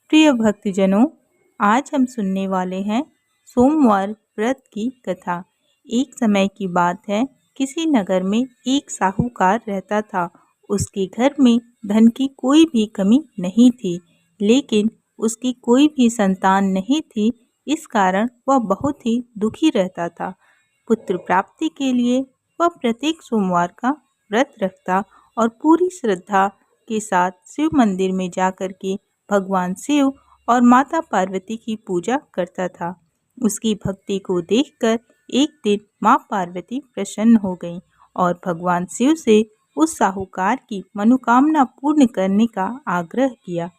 प्रिय भक्तजनों, आज हम सुनने वाले हैं सोमवार व्रत की कथा। एक समय की बात है, किसी नगर में एक साहूकार रहता था। उसके घर में धन की कोई भी कमी नहीं थी, लेकिन उसकी कोई भी संतान नहीं थी। इस कारण वह बहुत ही दुखी रहता था। पुत्र प्राप्ति के लिए वह प्रत्येक सोमवार का व्रत रखता और पूरी श्रद्धा के साथ शिव मंदिर में जाकर के भगवान शिव और माता पार्वती की पूजा करता था। उसकी भक्ति को देखकर एक दिन माँ पार्वती प्रसन्न हो गईं और भगवान शिव से उस साहूकार की मनोकामना पूर्ण करने का आग्रह किया।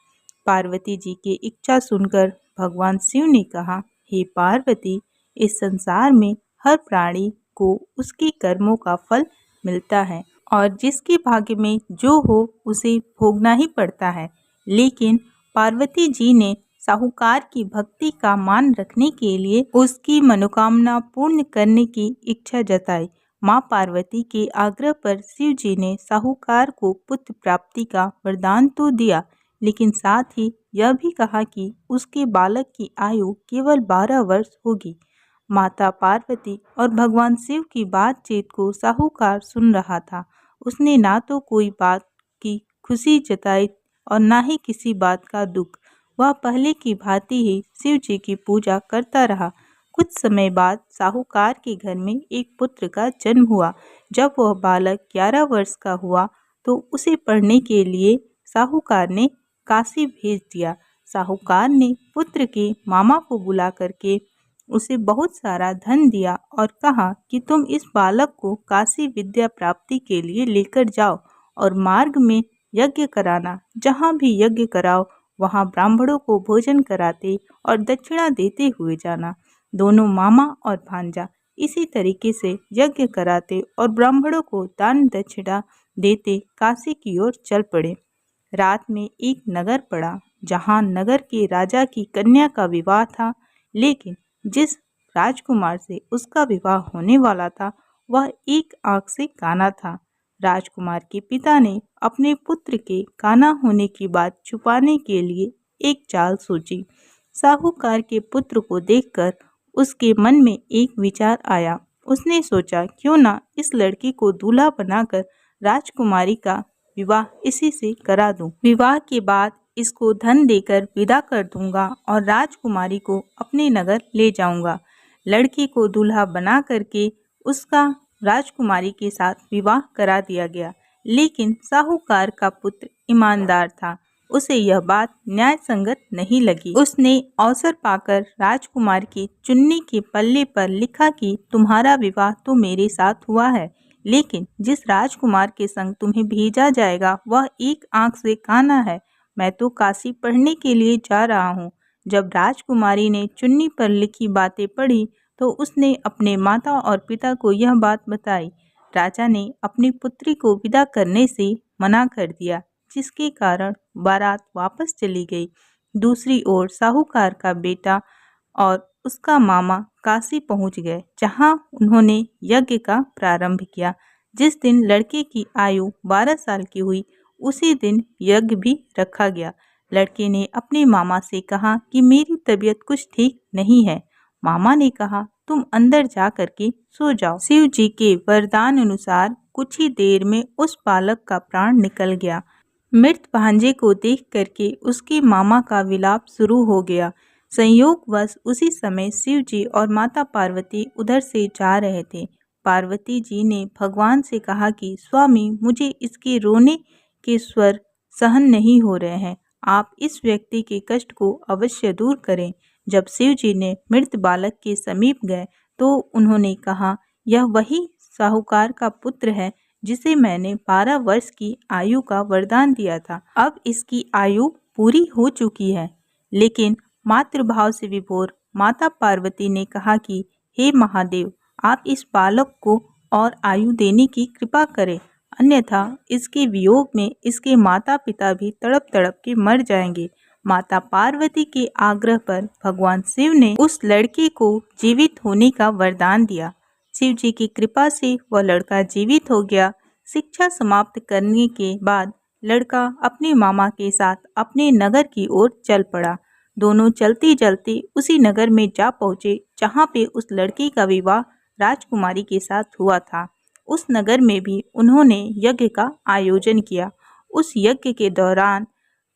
पार्वती जी की इच्छा सुनकर भगवान शिव ने कहा, हे पार्वती, इस संसार में हर प्राणी को उसके कर्मों का फल मिलता है और जिसके भाग्य में जो हो उसे भोगना ही पड़ता है। लेकिन पार्वती जी ने साहूकार की भक्ति का मान रखने के लिए उसकी मनोकामना पूर्ण करने की इच्छा जताई। माँ पार्वती के आग्रह पर शिव जी ने साहूकार को पुत्र प्राप्ति का वरदान तो दिया, लेकिन साथ ही यह भी कहा कि उसके बालक की आयु केवल 12 वर्ष होगी। माता पार्वती और भगवान शिव की बातचीत को साहूकार सुन रहा था। उसने ना तो कोई बात की खुशी जताई और ना ही किसी बात का दुख। वह पहले की भांति ही शिव जी की पूजा करता रहा। कुछ समय बाद साहूकार के घर में एक पुत्र का जन्म हुआ। जब वह बालक 11 वर्ष का हुआ तो उसे पढ़ने के लिए साहूकार ने काशी भेज दिया। साहूकार ने पुत्र के मामा को बुला करके उसे बहुत सारा धन दिया और कहा कि तुम इस बालक को काशी विद्या प्राप्ति के लिए लेकर जाओ और मार्ग में यज्ञ कराना। जहाँ भी यज्ञ कराओ वहाँ ब्राह्मणों को भोजन कराते और दक्षिणा देते हुए जाना। दोनों मामा और भांजा इसी तरीके से यज्ञ कराते और ब्राह्मणों को दान दक्षिणा देते काशी की ओर चल पड़े। रात में एक नगर पड़ा, जहाँ नगर के राजा की कन्या का विवाह था, लेकिन जिस राजकुमार से उसका विवाह होने वाला था वह एक आंख से काना था। राजकुमार के पिता ने अपने पुत्र के काना होने की बात छुपाने के लिए एक चाल सोची। साहूकार के पुत्र को देखकर उसके मन में एक विचार आया। उसने सोचा, क्यों ना इस लड़की को दूल्हा बनाकर राजकुमारी का विवाह इसी से करा दूं। विवाह के बाद इसको धन देकर विदा कर दूंगा और राजकुमारी को अपने नगर ले जाऊंगा। लड़की को दूल्हा बना करके उसका राजकुमारी के साथ विवाह करा दिया गया। लेकिन साहूकार का पुत्र ईमानदार था, उसे यह बात न्याय संगत नहीं लगी। उसने अवसर पाकर राजकुमार की चुन्नी के पल्ले पर लिखा कि तुम्हारा विवाह तो मेरे साथ हुआ है, लेकिन जिस राजकुमार के संग तुम्हें भेजा जाएगा वह एक आंख से काना है। मैं तो काशी पढ़ने के लिए जा रहा हूँ। जब राजकुमारी ने चुन्नी पर लिखी बातें पढ़ी तो उसने अपने माता और पिता को यह बात बताई। राजा ने अपनी पुत्री को विदा करने से मना कर दिया, जिसके कारण बारात वापस चली गई। दूसरी ओर साहूकार का बेटा और उसका मामा काशी पहुंच गए, जहां उन्होंने यज्ञ का प्रारंभ किया। जिस दिन लड़के की आयु 12 साल की हुई उसी दिन यज्ञ भी रखा गया। लड़के ने अपने मामा से कहा कि मेरी तबीयत कुछ ठीक नहीं है। मामा ने कहा, तुम अंदर जा करके सो जाओ। शिव जी के वरदान अनुसार कुछ ही देर में उस बालक का प्राण निकल गया। मृत भांजे को देख करके उसके मामा का विलाप शुरू हो गया। संयोगवश उसी समय शिव जी और माता पार्वती उधर से जा रहे थे। पार्वती जी ने भगवान से कहा कि स्वामी, मुझे इसके रोने के स्वर सहन नहीं हो रहे हैं, आप इस व्यक्ति के कष्ट को अवश्य दूर करें। जब शिव जी ने मृत बालक के समीप गए तो उन्होंने कहा, यह वही साहूकार का पुत्र है जिसे मैंने 12 वर्ष की आयु का वरदान दिया था। अब इसकी आयु पूरी हो चुकी है। लेकिन मातृभाव से विभोर माता पार्वती ने कहा कि हे महादेव, आप इस बालक को और आयु देने की कृपा करें, अन्यथा इसके वियोग में इसके माता पिता भी तड़प तड़प के मर जाएंगे। माता पार्वती के आग्रह पर भगवान शिव ने उस लड़के को जीवित होने का वरदान दिया। शिव जी की कृपा से वह लड़का जीवित हो गया। शिक्षा समाप्त करने के बाद लड़का अपने मामा के साथ अपने नगर की ओर चल पड़ा। दोनों चलते चलते उसी नगर में जा पहुँचे जहाँ पे उस लड़के का विवाह राजकुमारी के साथ हुआ था। उस नगर में भी उन्होंने यज्ञ का आयोजन किया। उस यज्ञ के दौरान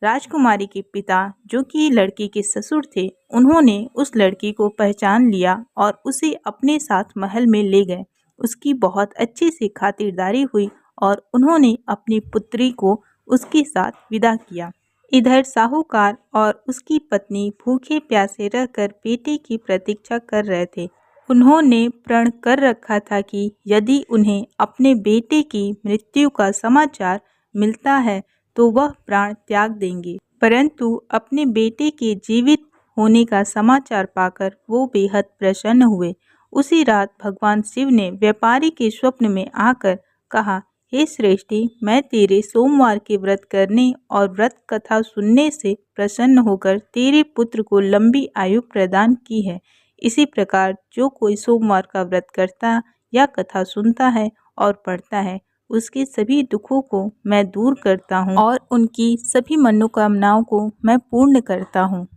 राजकुमारी के पिता, जो कि लड़की के ससुर थे, उन्होंने उस लड़की को पहचान लिया और उसे अपने साथ महल में ले गए। उसकी बहुत अच्छे से खातिरदारी हुई और उन्होंने अपनी पुत्री को उसके साथ विदा किया। इधर साहूकार और उसकी पत्नी भूखे प्यासे रहकर बेटे की प्रतीक्षा कर रहे थे। उन्होंने प्रण कर रखा था कि यदि उन्हें अपने बेटे की मृत्यु का समाचार मिलता है तो वह प्राण त्याग देंगे। परंतु अपने बेटे के जीवित होने का समाचार पाकर वो बेहद प्रसन्न हुए। उसी रात भगवान शिव ने व्यापारी के स्वप्न में आकर कहा, हे श्रेष्ठी, मैं तेरे सोमवार के व्रत करने और व्रत कथा सुनने से प्रसन्न होकर तेरे पुत्र को लंबी आयु प्रदान की है। इसी प्रकार जो कोई सोमवार का व्रत करता या कथा सुनता है और पढ़ता है, उसके सभी दुखों को मैं दूर करता हूँ और उनकी सभी मनोकामनाओं को मैं पूर्ण करता हूँ।